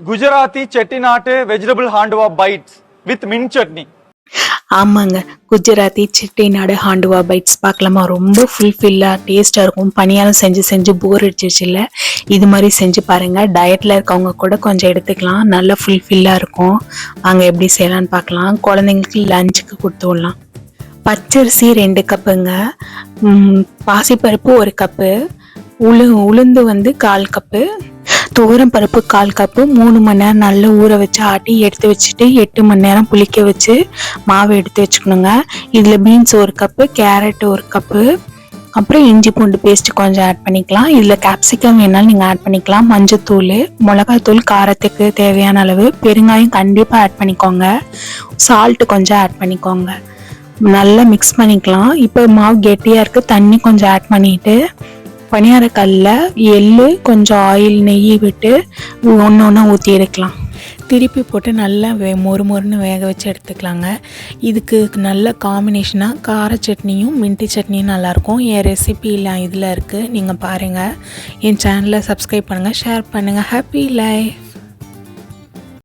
Gujarati Chettinad vegetable handwa bites with mint chutney. ஆமாங்க, Gujarati Chettinad ஹாண்டுவா bytes பார்க்கலாமா? ரொம்ப ஃபுல்ஃபில்லாக டேஸ்ட்டாக இருக்கும். பணியாரம் செஞ்சு செஞ்சு போர் அடிச்சிருச்சுல்ல, இது மாதிரி செஞ்சு பாருங்கள். டயட்டில் இருக்கவங்க கூட கொஞ்சம் எடுத்துக்கலாம், நல்லா ஃபுல்ஃபில்லாக இருக்கும். வாங்க எப்படி செய்யலான்னு பார்க்கலாம். குழந்தைங்களுக்கு லஞ்சுக்கு கொடுத்து விடலாம். பச்சரிசி 2 கப்புங்க, பாசிப்பருப்பு 1 கப்பு, உளுந்து 1/4 கப்பு, துவரம் பருப்பு 1/4 கப்பு. 3 மணி நேரம் நல்லா ஊற வச்சு ஆட்டி எடுத்து வச்சுட்டு 8 மணி நேரம் புளிக்க வச்சு மாவு எடுத்து வச்சுக்கணுங்க. இதில் பீன்ஸ் 1 கப்பு, கேரட் 1 கப்பு, அப்புறம் இஞ்சி பூண்டு பேஸ்ட் கொஞ்சம் ஆட் பண்ணிக்கலாம். இதில் கேப்சிகம் வேணாலும் நீங்கள் ஆட் பண்ணிக்கலாம். மஞ்சத்தூள், மிளகாத்தூள் காரத்துக்கு தேவையான அளவு, பெருங்காயம் கண்டிப்பாக ஆட் பண்ணிக்கோங்க, சால்ட்டு கொஞ்சம் ஆட் பண்ணிக்கோங்க. நல்லா மிக்ஸ் பண்ணிக்கலாம். இப்போ மாவு கெட்டியாக இருக்குது, தண்ணி கொஞ்சம் ஆட் பண்ணிவிட்டு பணியாரக்கல்லில் எள்ளு கொஞ்சம் ஆயில் நெய் விட்டு ஒன்று ஒன்றா ஊற்றி எடுக்கலாம். திருப்பி போட்டு நல்லா மொறுன்னு வேக வச்சு எடுத்துக்கலாங்க. இதுக்கு நல்ல காம்பினேஷனாக கார சட்னியும் மின்ட்டி சட்னியும் நல்லாயிருக்கும். என் ரெசிபியில் இதில் இருக்குது, நீங்கள் பாருங்கள். என் சேனலை சப்ஸ்கிரைப் பண்ணுங்கள், ஷேர் பண்ணுங்கள். Happy life.